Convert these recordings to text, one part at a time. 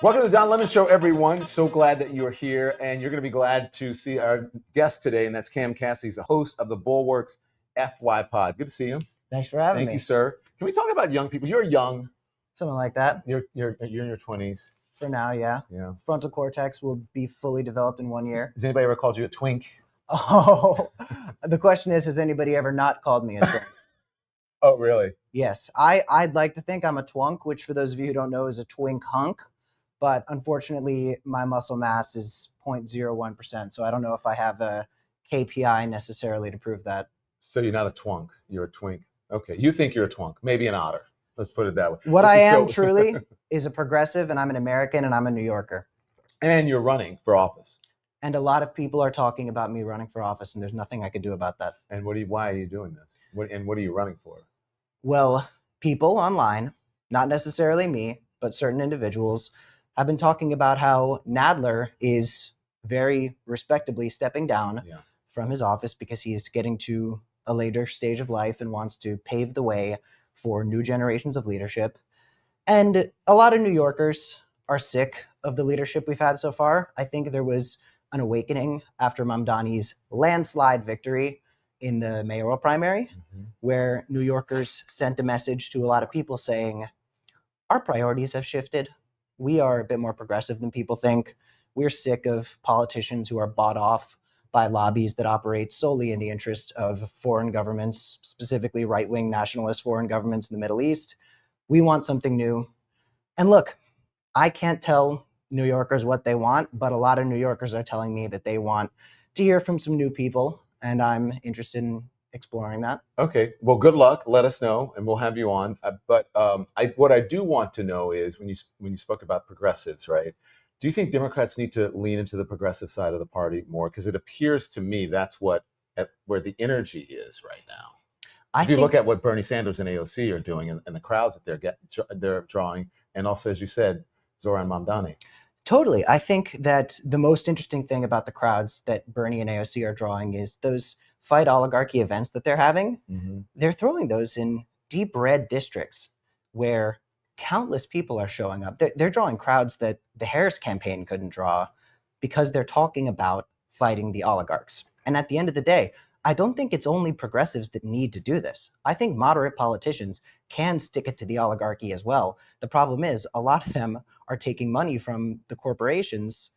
Welcome to the Don Lemon Show, everyone. So glad that you're here, and you're going to be glad to see our guest today, and that's Cam Kasky. He's the host of the Bulwark's FY Pod. Good to see you. Thanks for having me. Thank you, sir. Can we talk about young people? You're young. Something like that. You're in your 20s. For now, yeah. Yeah. Frontal cortex will be fully developed in 1 year. Has anybody ever called you a twink? Oh, the question is, has anybody ever not called me a twink? Oh, really? Yes. I'd like to think I'm a twunk, which for those of you who don't know is a twink hunk. But unfortunately, my muscle mass is 0.01%. So I don't know if I have a KPI necessarily to prove that. So you're not a twunk. You're a twink. Okay. You think you're a twunk. Maybe an otter. Let's put it that way. What I am truly is a progressive, and I'm an American, and I'm a New Yorker. And you're running for office. And a lot of people are talking about me running for office, and there's nothing I could do about that. And why are you doing this? What are you running for? Well, people online, not necessarily me, but certain individuals, have been talking about how Nadler is very respectably stepping down from his office because he is getting to a later stage of life and wants to pave the way for new generations of leadership. And a lot of New Yorkers are sick of the leadership we've had so far. I think there was an awakening after Mamdani's landslide victory in the mayoral primary, where New Yorkers sent a message to a lot of people saying, our priorities have shifted. We are a bit more progressive than people think. We're sick of politicians who are bought off by lobbies that operate solely in the interest of foreign governments, specifically right-wing nationalist foreign governments in the Middle East. We want something new. And look, I can't tell New Yorkers what they want, but a lot of New Yorkers are telling me that they want to hear from some new people, and I'm interested in exploring that. Okay. Well, good luck. Let us know, and we'll have you on. But what I do want to know is when you spoke about progressives, right? Do you think Democrats need to lean into the progressive side of the party more? Because it appears to me that's where the energy is right now. If you look at what Bernie Sanders and AOC are doing and the crowds that they're drawing, and also, as you said, Zoran Mamdani. Totally. I think that the most interesting thing about the crowds that Bernie and AOC are drawing is those fight oligarchy events that they're having. They're throwing those in deep red districts where countless people are showing up. They're drawing crowds that the Harris campaign couldn't draw because they're talking about fighting the oligarchs. And at the end of the day, I don't think it's only progressives that need to do this. I think moderate politicians can stick it to the oligarchy as well. The problem is a lot of them are taking money from the corporations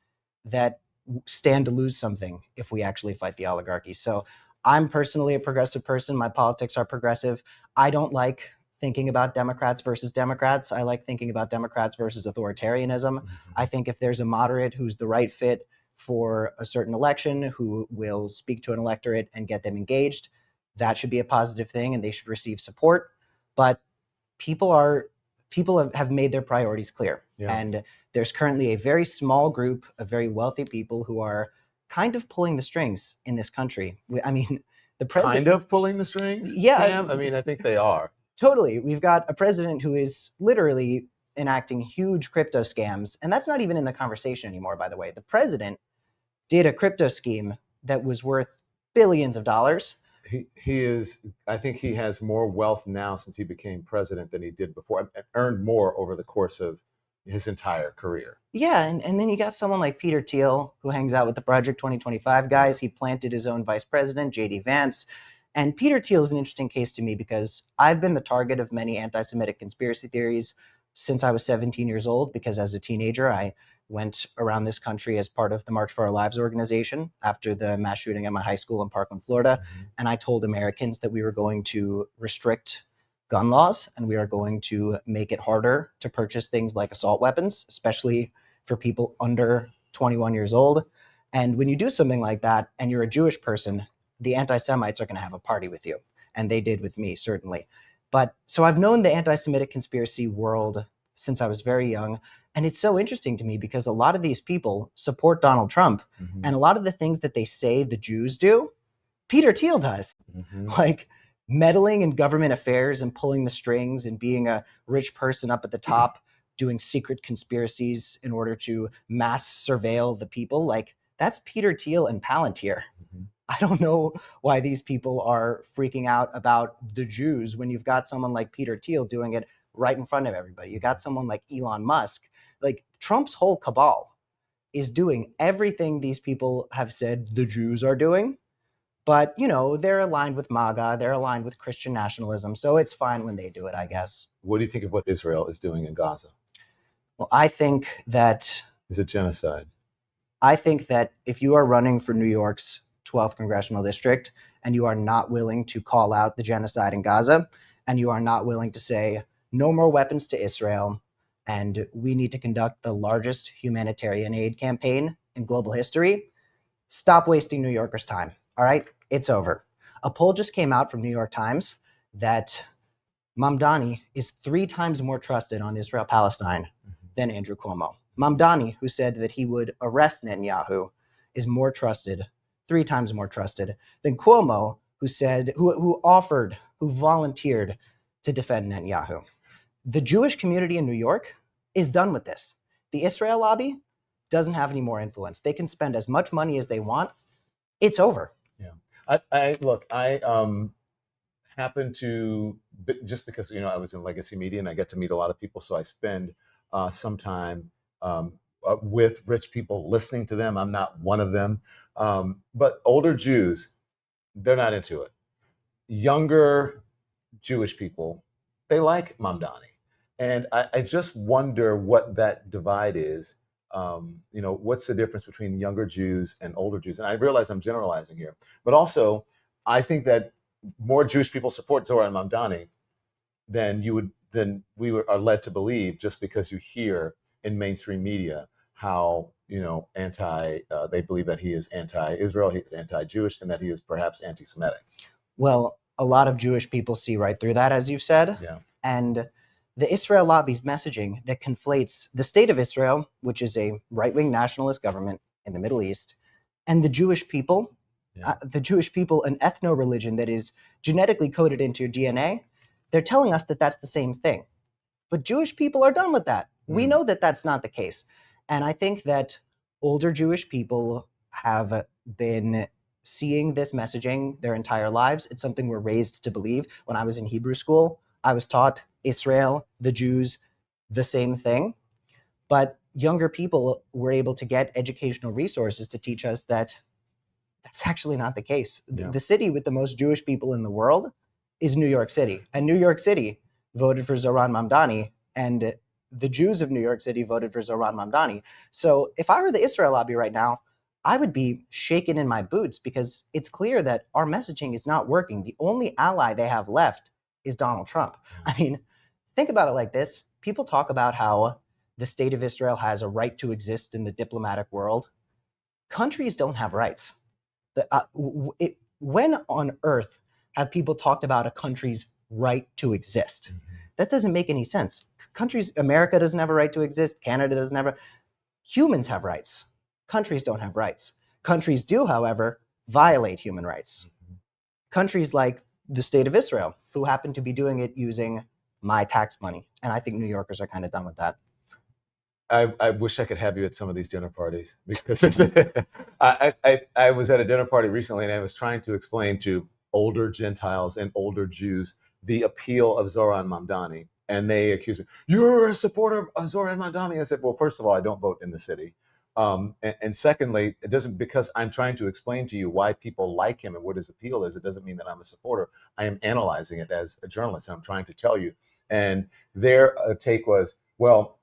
that stand to lose something if we actually fight the oligarchy. So I'm personally a progressive person. My politics are progressive. I don't like thinking about Democrats versus Democrats. I like thinking about Democrats versus authoritarianism. I think if there's a moderate who's the right fit for a certain election, who will speak to an electorate and get them engaged, that should be a positive thing and they should receive support. But people have made their priorities clear. And there's currently a very small group of very wealthy people who are kind of pulling the strings in this country. I mean, the president... Kind of pulling the strings? Yeah. Cam? I mean, I think they are. Totally. We've got a president who is literally enacting huge crypto scams. And that's not even in the conversation anymore, by the way. The president did a crypto scheme that was worth billions of dollars. I think he has more wealth now since he became president than he did before, and earned more over the course of his entire career. Yeah, and then you got someone like Peter Thiel, who hangs out with the Project 2025 guys. He planted his own vice president, J.D. Vance. And Peter Thiel is an interesting case to me because I've been the target of many anti-Semitic conspiracy theories since I was 17 years old, because as a teenager, I went around this country as part of the March for Our Lives organization after the mass shooting at my high school in Parkland, Florida. And I told Americans that we were going to restrict gun laws and we are going to make it harder to purchase things like assault weapons, especially for people under 21 years old. And when you do something like that and you're a Jewish person, the anti-Semites are going to have a party with you. And they did with me, certainly. But so I've known the anti-Semitic conspiracy world since I was very young. And it's so interesting to me because a lot of these people support Donald Trump. And a lot of the things that they say the Jews do, Peter Thiel does. Like meddling in government affairs and pulling the strings and being a rich person up at the top, doing secret conspiracies in order to mass surveil the people. Like that's Peter Thiel and Palantir. I don't know why these people are freaking out about the Jews when you've got someone like Peter Thiel doing it right in front of everybody. You got someone like Elon Musk Like Trump's whole cabal is doing everything these people have said the Jews are doing. But, they're aligned with MAGA, they're aligned with Christian nationalism, so it's fine when they do it, I guess. What do you think of what Israel is doing in Gaza? Well, I think that Is it genocide? if you are running for New York's 12th congressional district and you are not willing to call out the genocide in Gaza, and you are not willing to say no more weapons to Israel, and we need to conduct the largest humanitarian aid campaign in global history, stop wasting New Yorkers' time. All right, it's over. A poll just came out from New York Times that Mamdani is 3 times more trusted on Israel-Palestine than Andrew Cuomo. Mamdani, who said that he would arrest Netanyahu, is more trusted, 3 times more trusted than Cuomo, who volunteered to defend Netanyahu. The Jewish community in New York is done with this. The Israel lobby doesn't have any more influence. They can spend as much money as they want. It's over. Yeah. I happen to, just because I was in legacy media and I get to meet a lot of people, so I spend some time with rich people, listening to them. I'm not one of them, but older Jews, they're not into it. Younger Jewish people, they like Mamdani, and I just wonder what that divide is. What's the difference between younger Jews and older Jews? And I realize I'm generalizing here, but also I think that more Jewish people support Zoran Mamdani than are led to believe, just because you hear in mainstream media how they believe that he is anti-Israel, he is anti-Jewish, and that he is perhaps anti-Semitic. Well, a lot of Jewish people see right through that, as you've said. Yeah. And the Israel lobby's messaging that conflates the state of Israel, which is a right-wing nationalist government in the Middle East, and the Jewish people, an ethno-religion that is genetically coded into your DNA, they're telling us that that's the same thing. But Jewish people are done with that. We know that that's not the case. And I think that older Jewish people have been seeing this messaging their entire lives. It's something we're raised to believe. When I was in Hebrew school, I was taught Israel, the Jews, the same thing. But younger people were able to get educational resources to teach us that that's actually not the case. Yeah. The city with the most Jewish people in the world is New York City. And New York City voted for Zoran Mamdani, and the Jews of New York City voted for Zoran Mamdani. So if I were the Israel lobby right now, I would be shaken in my boots, because it's clear that our messaging is not working. The only ally they have left is Donald Trump. I mean, think about it like this. People talk about how the state of Israel has a right to exist in the diplomatic world. Countries don't have rights. When on earth have people talked about a country's right to exist? That doesn't make any sense. America doesn't have a right to exist. Canada doesn't have humans have rights. Countries don't have rights. Countries do, however, violate human rights. Countries like the state of Israel, who happen to be doing it using my tax money. And I think New Yorkers are kind of done with that. I wish I could have you at some of these dinner parties, because I was at a dinner party recently and I was trying to explain to older Gentiles and older Jews the appeal of Zoran Mamdani. And they accused me, "You're a supporter of Zoran Mamdani." I said, well, first of all, I don't vote in the city. And secondly, it doesn't, because I'm trying to explain to you why people like him and what his appeal is, it doesn't mean that I'm a supporter. I am analyzing it as a journalist, and I'm trying to tell you. And their take was, well,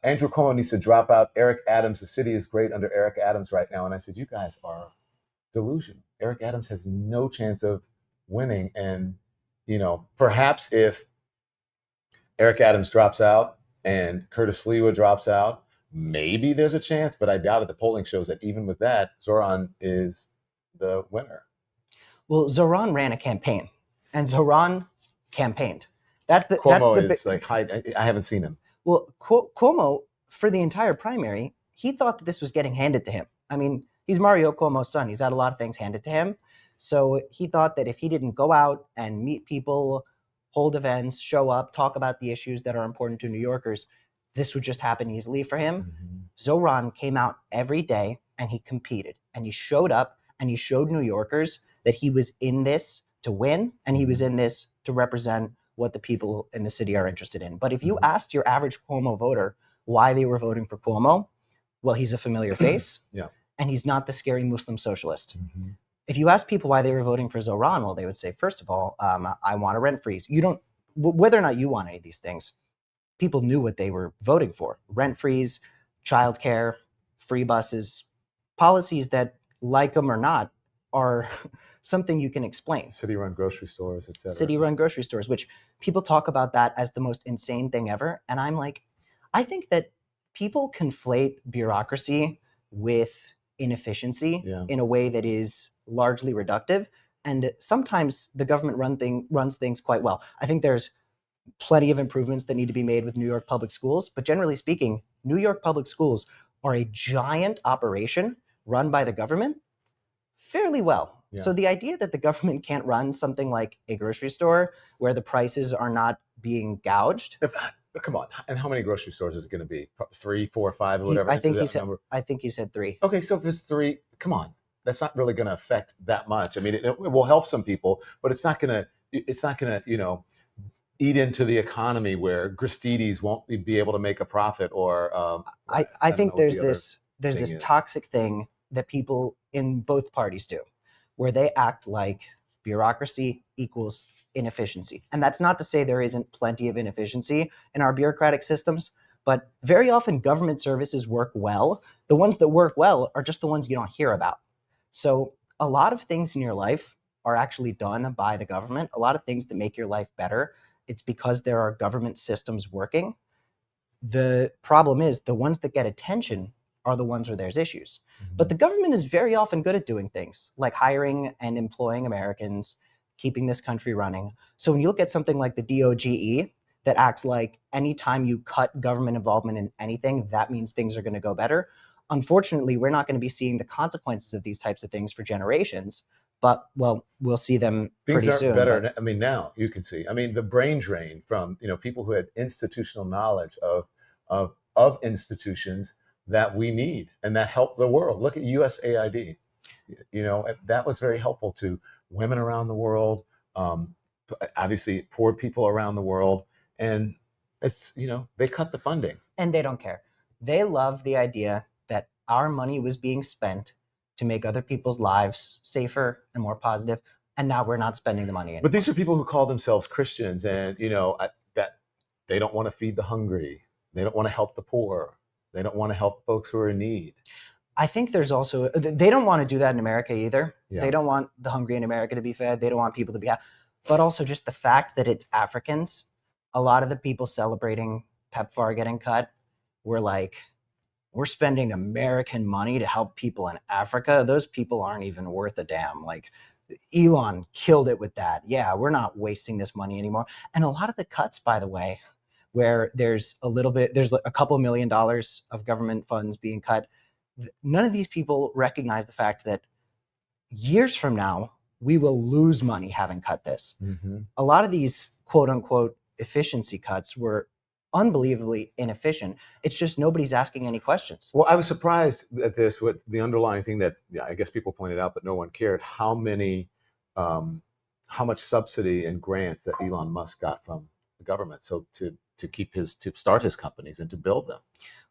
Andrew Cuomo needs to drop out. Eric Adams, the city is great under Eric Adams right now. And I said, you guys are delusional. Eric Adams has no chance of winning. And, perhaps if Eric Adams drops out and Curtis Sliwa drops out, maybe there's a chance, but I doubt it. The polling shows that even with that, Zoran is the winner. Well, Zoran ran a campaign, and Zoran campaigned. Cuomo is like, I haven't seen him. Well, Cuomo, for the entire primary, he thought that this was getting handed to him. I mean, he's Mario Cuomo's son. He's had a lot of things handed to him. So he thought that if he didn't go out and meet people, hold events, show up, talk about the issues that are important to New Yorkers, this would just happen easily for him. Zoran came out every day and he competed, and he showed up and he showed New Yorkers that he was in this to win, and he was in this to represent what the people in the city are interested in. But if you asked your average Cuomo voter, why they were voting for Cuomo, well, he's a familiar face. Yeah. And he's not the scary Muslim socialist. Mm-hmm. If you ask people why they were voting for Zoran, well, they would say, first of all, I want a rent freeze. You don't, whether or not you want any of these things, people knew what they were voting for. Rent freeze, childcare, free buses, policies that, like them or not, are something you can explain. City-run grocery stores, etc. City-run grocery stores, which people talk about that as the most insane thing ever. And I'm like, I think that people conflate bureaucracy with inefficiency in a way that is largely reductive. And sometimes the government runs things quite well. I think there's plenty of improvements that need to be made with New York public schools. But generally speaking, New York public schools are a giant operation run by the government fairly well. Yeah. So the idea that the government can't run something like a grocery store where the prices are not being gouged. Come on. And how many grocery stores is it going to be? 3, 4, 5, or whatever? I think he said 3. Okay, so if it's 3, come on. That's not really going to affect that much. I mean, it will help some people, but it's not going to, eat into the economy where Gristedes won't be able to make a profit. Or I think there's this toxic thing that people in both parties do, where they act like bureaucracy equals inefficiency. And that's not to say there isn't plenty of inefficiency in our bureaucratic systems, but very often government services work well. The ones that work well are just the ones you don't hear about. So a lot of things in your life are actually done by the government. A lot of things that make your life better, it's because there are government systems working. The problem is the ones that get attention are the ones where there's issues. Mm-hmm. But the government is very often good at doing things like hiring and employing Americans, keeping this country running. So when you look at something like the DOGE that acts like anytime you cut government involvement in anything, that means things are going to go better. Unfortunately, we're not going to be seeing the consequences of these types of things for generations. But, well, we'll see them pretty soon. Things aren't better. I mean, now you can see. I mean, the brain drain from people who had institutional knowledge of institutions that we need and that help the world. Look at USAID. That was very helpful to women around the world, obviously poor people around the world. And it's, they cut the funding. And they don't care. They love the idea that our money was being spent to make other people's lives safer and more positive, and now we're not spending the money anymore. But these are people who call themselves Christians, and that they don't want to feed the hungry, they don't want to help the poor, they don't want to help folks who are in need. I think there's also, they don't want to do that in America either. Yeah. They don't want the hungry in America to be fed. They don't want people to be happy. But also just the fact that it's Africans. A lot of the people celebrating PEPFAR getting cut were like, we're spending American money to help people in Africa. Those people aren't even worth a damn. Like, Elon killed it with that. Yeah, we're not wasting this money anymore. And a lot of the cuts, by the way, where there's a couple $1 million of government funds being cut, none of these people recognize the fact that years from now, we will lose money having cut this. Mm-hmm. A lot of these quote unquote efficiency cuts were unbelievably inefficient. It's just nobody's asking any questions. Well, I was surprised at this, with the underlying thing that I guess people pointed out, but no one cared, how much subsidy and grants that Elon Musk got from the government. So to start his companies and to build them.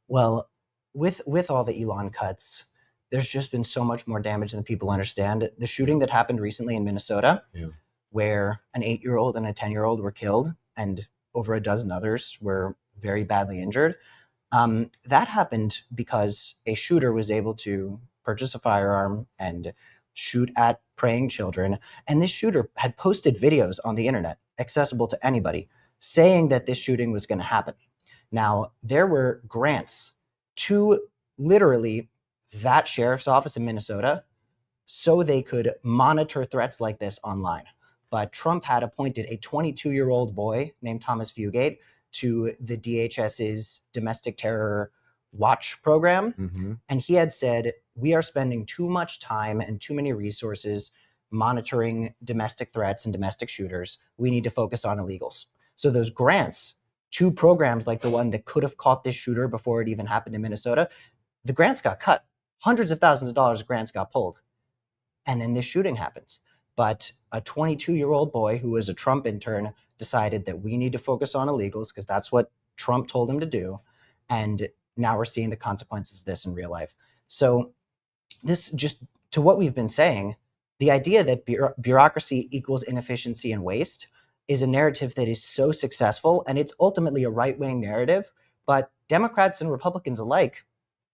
Well, with all the Elon cuts, there's just been so much more damage than people understand. The shooting that happened recently in Minnesota, where an 8-year-old and a 10-year-old were killed, and over a dozen others were very badly injured. That happened because a shooter was able to purchase a firearm and shoot at praying children. And this shooter had posted videos on the internet, accessible to anybody, saying that this shooting was going to happen. Now, there were grants to literally that sheriff's office in Minnesota so they could monitor threats like this online. But Trump had appointed a 22-year-old boy named Thomas Fugate to the DHS's domestic terror watch program. Mm-hmm. And he had said, we are spending too much time and too many resources monitoring domestic threats and domestic shooters. We need to focus on illegals. So those grants to programs like the one that could have caught this shooter before it even happened in Minnesota, the grants got cut. Hundreds of thousands of dollars of grants got pulled. And then this shooting happens. But a 22-year-old boy who was a Trump intern decided that we need to focus on illegals because that's what Trump told him to do. And now we're seeing the consequences of this in real life. So this, just to what we've been saying, the idea that bureaucracy equals inefficiency and waste is a narrative that is so successful, and it's ultimately a right-wing narrative, but Democrats and Republicans alike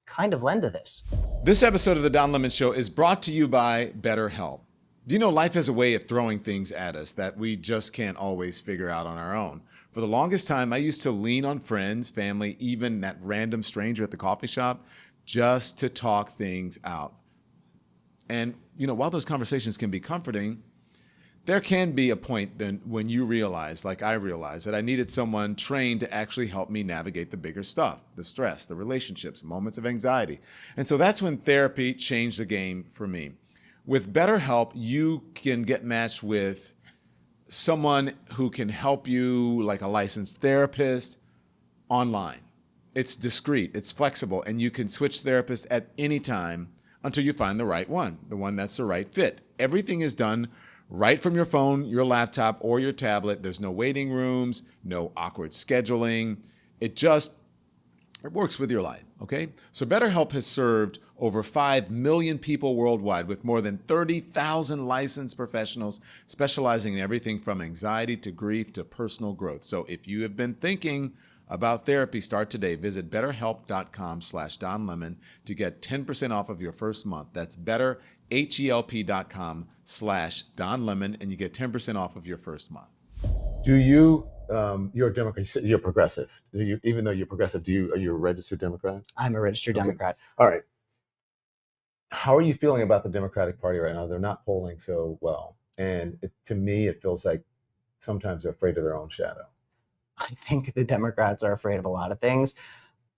kind of lend to this. This episode of The Don Lemon Show is brought to you by BetterHelp. Do you know life has a way of throwing things at us that we just can't always figure out on our own? For the longest time, I used to lean on friends, family, even that random stranger at the coffee shop, just to talk things out. And, while those conversations can be comforting, there can be a point then when you realize, like I realized, that I needed someone trained to actually help me navigate the bigger stuff, the stress, the relationships, moments of anxiety. And so that's when therapy changed the game for me. With BetterHelp, you can get matched with someone who can help you, like a licensed therapist, online. It's discreet, it's flexible, and you can switch therapists at any time until you find the right one, the one that's the right fit. Everything is done right from your phone, your laptop, or your tablet. There's no waiting rooms, no awkward scheduling. It works with your life, okay? So BetterHelp has served over 5 million people worldwide with more than 30,000 licensed professionals specializing in everything from anxiety to grief to personal growth. So if you have been thinking about therapy, start today. Visit betterhelp.com/donlemon to get 10% off of your first month. That's betterhelp.com/donlemon, and you get 10% off of your first month. Do you? You're a Democrat. You're progressive. Even though you're progressive, are you a registered Democrat? I'm a registered Democrat. All right. How are you feeling about the Democratic Party right now? They're not polling so well, and to me, it feels like sometimes they're afraid of their own shadow. I think the Democrats are afraid of a lot of things.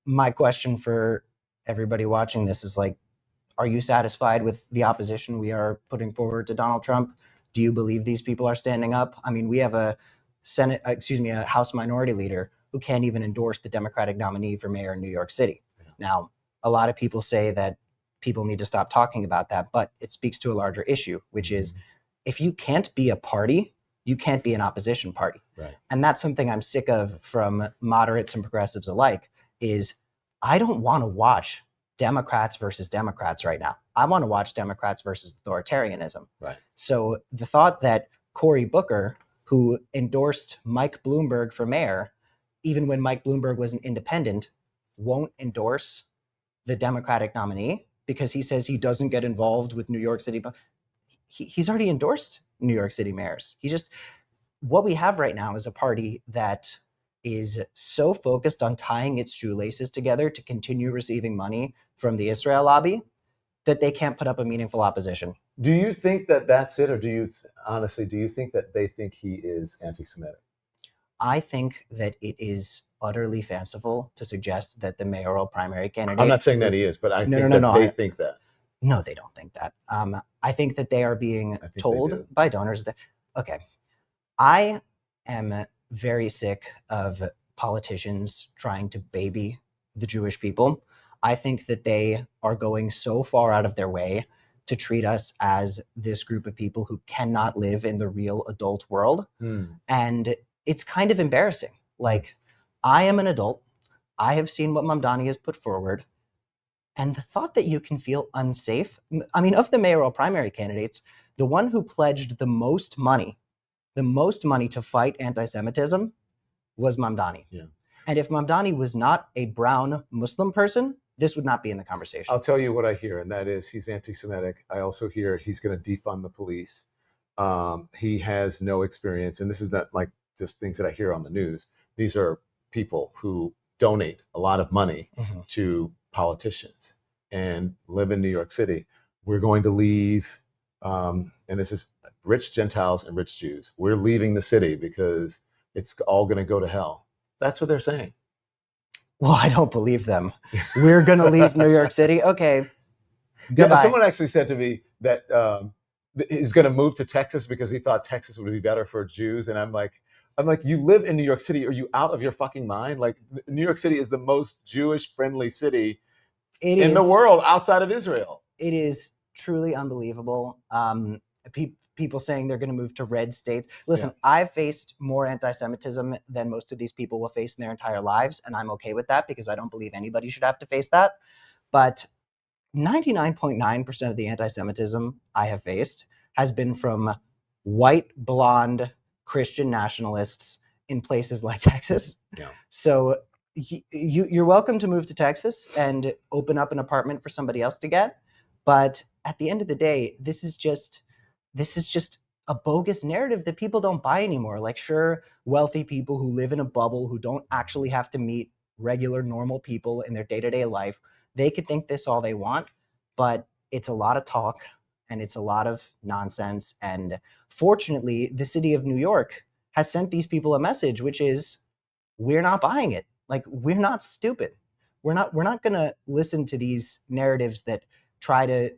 My question for everybody watching this is, like, are you satisfied with the opposition we are putting forward to Donald Trump? Do you believe these people are standing up? I mean, we have a House Minority Leader who can't even endorse the Democratic nominee for mayor in New York City. Yeah. Now, a lot of people say that people need to stop talking about that, but it speaks to a larger issue, which is, if you can't be a party, you can't be an opposition party. Right. And that's something I'm sick of from moderates and progressives alike, is I don't want to watch Democrats versus Democrats right now. I want to watch Democrats versus authoritarianism. Right. So the thought that Cory Booker, who endorsed Mike Bloomberg for mayor, even when Mike Bloomberg was an independent, won't endorse the Democratic nominee because he says he doesn't get involved with New York City. He's already endorsed New York City mayors. What we have right now is a party that is so focused on tying its shoelaces together to continue receiving money from the Israel lobby that they can't put up a meaningful opposition. Do you think that that's it, or do you think that they think he is anti-Semitic? I think that it is utterly fanciful to suggest that the mayoral primary candidate... I'm not saying that he is, but I think they think that. No, they don't think that. I think that they are being told by donors that, okay, I am very sick of politicians trying to baby the Jewish people. I think that they are going so far out of their way to treat us as this group of people who cannot live in the real adult world. And it's kind of embarrassing. Like, I am an adult. I have seen what Mamdani has put forward. And the thought that you can feel unsafe, I mean, of the mayoral primary candidates, the one who pledged the most money to fight anti-Semitism was Mamdani. Yeah. And if Mamdani was not a brown Muslim person, this would not be in the conversation. I'll tell you what I hear, and that is he's anti-Semitic. I also hear he's going to defund the police. He has no experience, and this is not like just things that I hear on the news. These are people who donate a lot of money to politicians and live in New York City. We're going to leave, and this is rich Gentiles and rich Jews. We're leaving the city because it's all going to go to hell. That's what they're saying. Well, I don't believe them. We're going to leave New York City. Okay. Goodbye. Yeah, someone actually said to me that he's going to move to Texas because he thought Texas would be better for Jews. And I'm like, you live in New York City. Are you out of your fucking mind? Like, New York City is the most Jewish friendly city in the world outside of Israel. It is truly unbelievable. people saying they're going to move to red states. Listen, Yeah. I've faced more anti-Semitism than most of these people will face in their entire lives, and I'm okay with that because I don't believe anybody should have to face that. But 99.9% of the anti-Semitism I have faced has been from white, blonde Christian nationalists in places like Texas. Yeah. So you're welcome to move to Texas and open up an apartment for somebody else to get. But at the end of the day, this is just a bogus narrative that people don't buy anymore. Like, sure, wealthy people who live in a bubble, who don't actually have to meet regular, normal people in their day-to-day life, they could think this all they want, but it's a lot of talk and it's a lot of nonsense. And fortunately, the city of New York has sent these people a message, which is, we're not buying it. Like, we're not stupid. We're not going to listen to these narratives that try to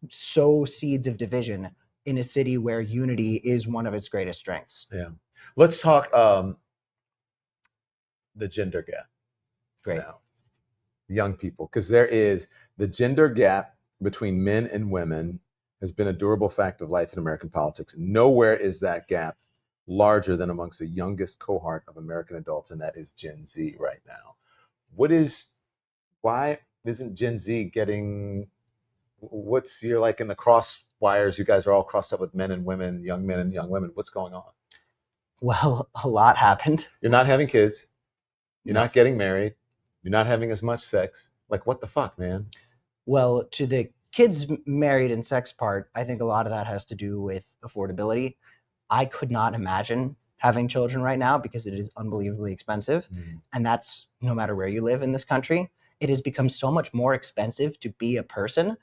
sow seeds of division in a city where unity is one of its greatest strengths. Yeah. Let's talk the gender gap. Great. Now, young people, because there is the gender gap between men and women has been a durable fact of life in American politics. Nowhere is that gap larger than amongst the youngest cohort of American adults, and that is Gen Z right now. Why isn't Gen Z getting, you're like in the cross wires, you guys are all crossed up with men and women, young men and young women. What's going on? Well, a lot happened. You're not having kids. You're No. not getting married. You're not having as much sex. Like, what the fuck, man? Well, to the kids married and sex part, I think a lot of that has to do with affordability. I could not imagine having children right now because it is unbelievably expensive. And that's no matter where you live in this country. It has become so much more expensive to be a person.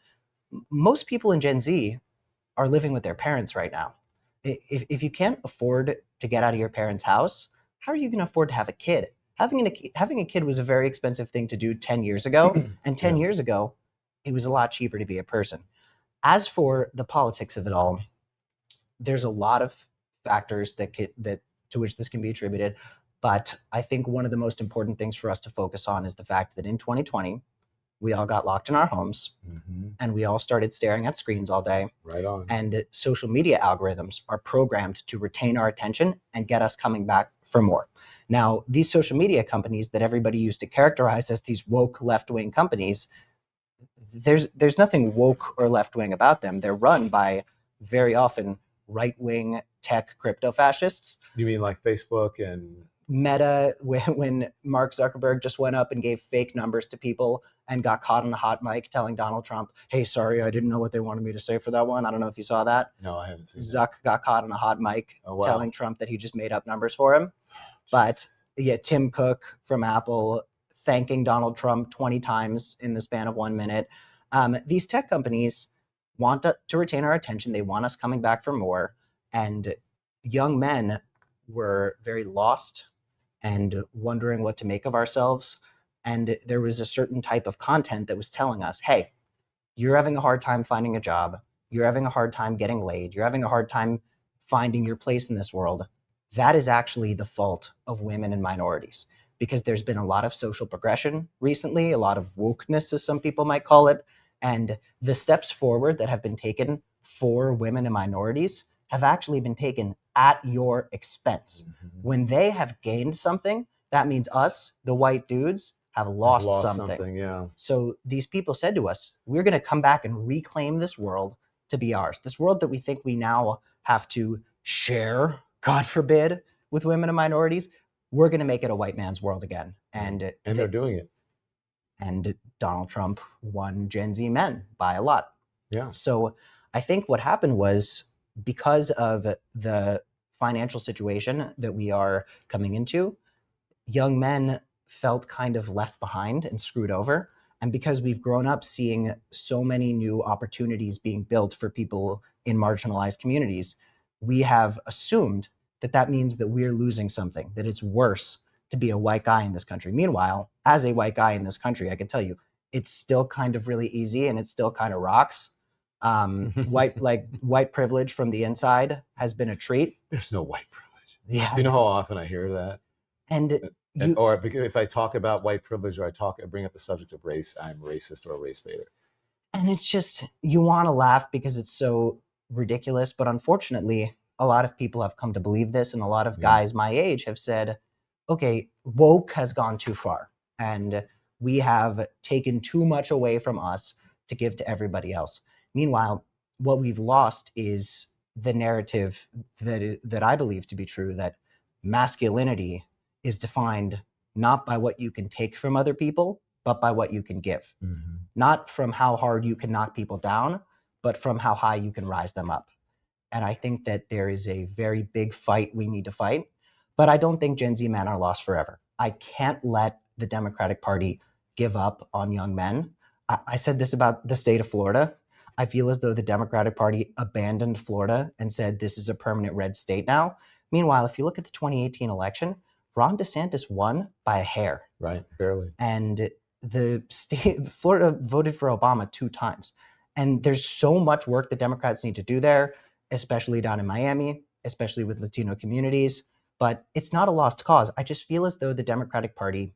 Most people in Gen Z are living with their parents right now. If you can't afford to get out of your parents' house, how are you going to afford to have a kid? Having a kid was a very expensive thing to do 10 years ago. And 10 years ago, it was a lot cheaper to be a person. As for the politics of it all, there's a lot of factors that to which this can be attributed. But I think one of the most important things for us to focus on is the fact that in 2020, we all got locked in our homes and we all started staring at screens all day. Right on. And social media algorithms are programmed to retain our attention and get us coming back for more. Now, these social media companies that everybody used to characterize as these woke left-wing companies, there's nothing woke or left-wing about them. They're run by very often right-wing tech crypto fascists. You mean like Facebook and Meta, when Mark Zuckerberg just went up and gave fake numbers to people and got caught on a hot mic telling Donald Trump, hey, sorry, I didn't know what they wanted me to say for that one. I don't know if you saw that. No, I haven't seen Zuck got caught on a hot mic that. telling Trump that he just made up numbers for him. But yeah, Tim Cook from Apple thanking Donald Trump 20 times in the span of 1 minute. These tech companies want to retain our attention. They want us coming back for more. And young men were very lost and wondering what to make of ourselves. And there was a certain type of content that was telling us, hey, you're having a hard time finding a job. You're having a hard time getting laid. You're having a hard time finding your place in this world. That is actually the fault of women and minorities, because there's been a lot of social progression recently, a lot of wokeness, as some people might call it. And the steps forward that have been taken for women and minorities have actually been taken at your expense. When they have gained something, that means us, the white dudes, have lost something. Yeah. So these people said to us, we're going to come back and reclaim this world to be ours. This world that we think we now have to share, God forbid, with women and minorities. We're going to make it a white man's world again. And they're doing it. And Donald Trump won Gen Z men by a lot. Yeah. So I think what happened was, because of the financial situation that we are coming into, young men felt kind of left behind and screwed over. And because we've grown up seeing so many new opportunities being built for people in marginalized communities, we have assumed that that means that we're losing something, that it's worse to be a white guy in this country. Meanwhile, as a white guy in this country, I can tell you, it's still kind of really easy and it still kind of rocks. White privilege from the inside has been a treat. There's no white privilege. Yeah. You know how often I hear that? Or because if I talk about white privilege or I bring up the subject of race, I'm racist or a race baiter. And it's just, you want to laugh because it's so ridiculous, but unfortunately, a lot of people have come to believe this, and a lot of guys my age have said, okay, woke has gone too far, and we have taken too much away from us to give to everybody else. Meanwhile, what we've lost is the narrative that I believe to be true, that masculinity is defined not by what you can take from other people, but by what you can give. Mm-hmm. Not from how hard you can knock people down, but from how high you can rise them up. And I think that there is a very big fight we need to fight. But I don't think Gen Z men are lost forever. I can't let the Democratic Party give up on young men. I said this about the state of Florida. I feel as though the Democratic Party abandoned Florida and said this is a permanent red state now. Meanwhile, if you look at the 2018 election, Ron DeSantis won by a hair. Right, barely. And the state, Florida voted for Obama 2 times. And there's so much work the Democrats need to do there, especially down in Miami, especially with Latino communities. But it's not a lost cause. I just feel as though the Democratic Party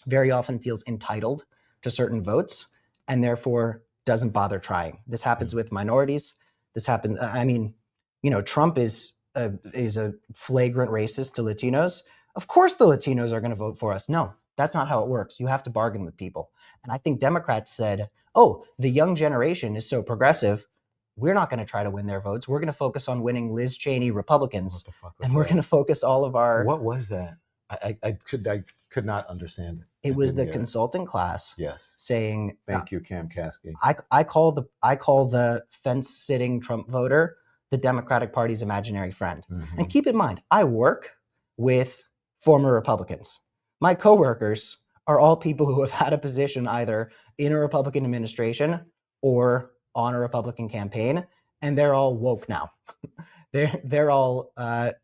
very often feels entitled to certain votes and therefore doesn't bother trying. This happens with minorities. This happens, I mean, Trump is a flagrant racist to Latinos. Of course the Latinos are going to vote for us. No, that's not how it works. You have to bargain with people. And I think Democrats said, oh, the young generation is so progressive, we're not going to try to win their votes. We're going to focus on winning Liz Cheney Republicans. What the fuck was And we're that? going to focus all of our... What was that? I could not understand it. It was the didn't get it. consulting class Yes. saying, Thank you, Cam Kasky. I call the fence-sitting Trump voter the Democratic Party's imaginary friend. Mhm. And keep in mind, I work with former Republicans. My coworkers are all people who have had a position either in a Republican administration or on a Republican campaign, and they're all woke now. They're all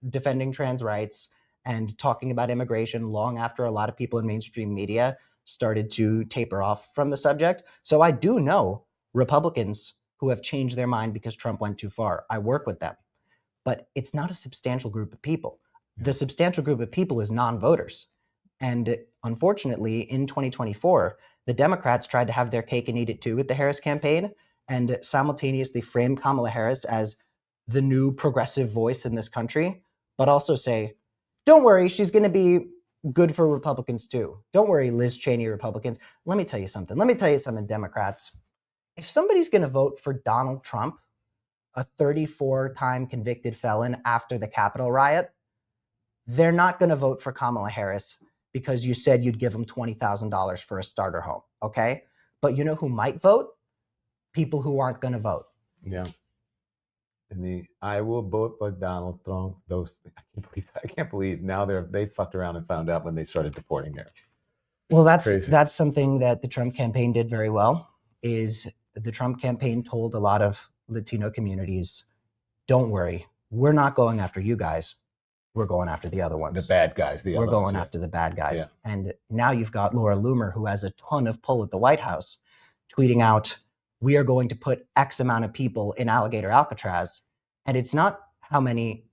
defending trans rights and talking about immigration long after a lot of people in mainstream media started to taper off from the subject. So I do know Republicans who have changed their mind because Trump went too far. I work with them, but it's not a substantial group of people. Yeah. The substantial group of people is non-voters. And unfortunately, in 2024, the Democrats tried to have their cake and eat it too with the Harris campaign and simultaneously frame Kamala Harris as the new progressive voice in this country, but also say, don't worry, she's going to be good for Republicans too. Don't worry, Liz Cheney Republicans. Let me tell you something, Democrats. If somebody's going to vote for Donald Trump, a 34-time convicted felon after the Capitol riot, they're not going to vote for Kamala Harris because you said you'd give them $20,000 for a starter home, okay? But you know who might vote? People who aren't going to vote. Yeah. And I will vote for Donald Trump. I can't believe now they fucked around and found out when they started deporting there. Well, Crazy. that's something that the Trump campaign did very well. Is the Trump campaign told a lot of Latino communities, don't worry, we're not going after you guys. We're going after the other ones. The bad guys. We're going after the bad guys. Yeah. And now you've got Laura Loomer, who has a ton of pull at the White House, tweeting out, we are going to put X amount of people in Alligator Alcatraz. And it's not how many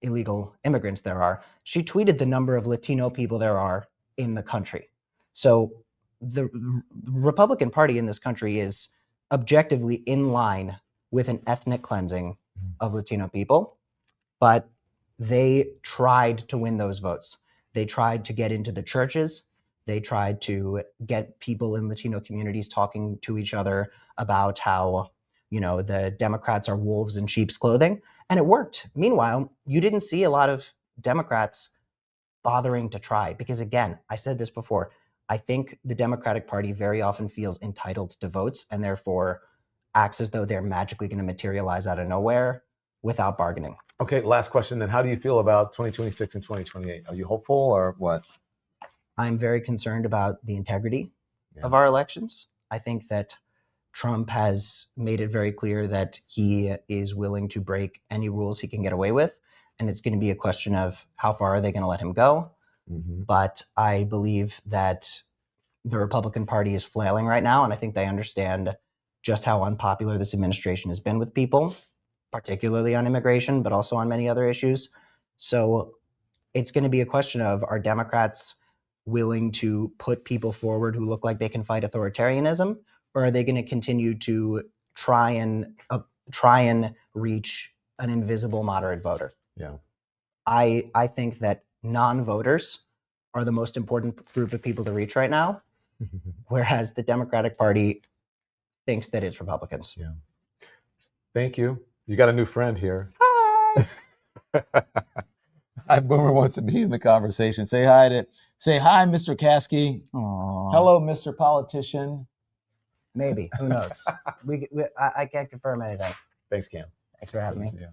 illegal immigrants there are. She tweeted the number of Latino people there are in the country. So the Republican Party in this country is objectively in line with an ethnic cleansing of Latino people, but they tried to win those votes. They tried to get into the churches. They tried to get people in Latino communities talking to each other about how, the Democrats are wolves in sheep's clothing, and it worked. Meanwhile, you didn't see a lot of Democrats bothering to try because, again, I said this before, I think the Democratic Party very often feels entitled to votes and therefore acts as though they're magically going to materialize out of nowhere without bargaining. Okay, last question then. How do you feel about 2026 and 2028? Are you hopeful or what? I'm very concerned about the integrity of our elections. I think that Trump has made it very clear that he is willing to break any rules he can get away with. And it's going to be a question of how far are they going to let him go. Mm-hmm. But I believe that the Republican Party is flailing right now. And I think they understand just how unpopular this administration has been with people, particularly on immigration, but also on many other issues. So it's going to be a question of, are Democrats willing to put people forward who look like they can fight authoritarianism, or are they going to continue to try and try and reach an invisible moderate voter. Yeah. I think that non-voters are the most important group of people to reach right now, whereas the Democratic Party thinks that it's Republicans. Yeah. Thank you. You got a new friend here. Hi. Hi, Boomer wants to be in the conversation. Say hi, Mr. Kasky. Aw. Hello, Mr. Politician. Maybe. Who knows? I can't confirm anything. Thanks, Cam. Thanks for having me. Yeah.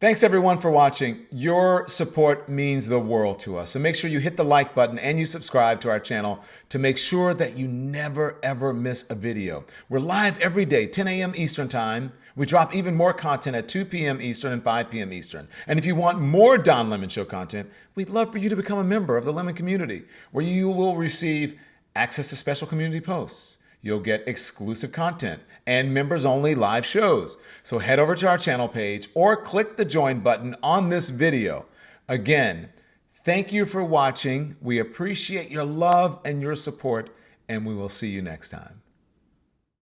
Thanks everyone for watching. Your support means the world to us. So make sure you hit the like button and you subscribe to our channel to make sure that you never ever miss a video. We're live every day, 10 a.m. Eastern time. We drop even more content at 2 p.m. Eastern and 5 p.m. Eastern. And if you want more Don Lemon Show content, we'd love for you to become a member of the Lemon community, where you will receive access to special community posts. You'll get exclusive content and members-only live shows. So head over to our channel page or click the join button on this video. Again, thank you for watching. We appreciate your love and your support, and we will see you next time.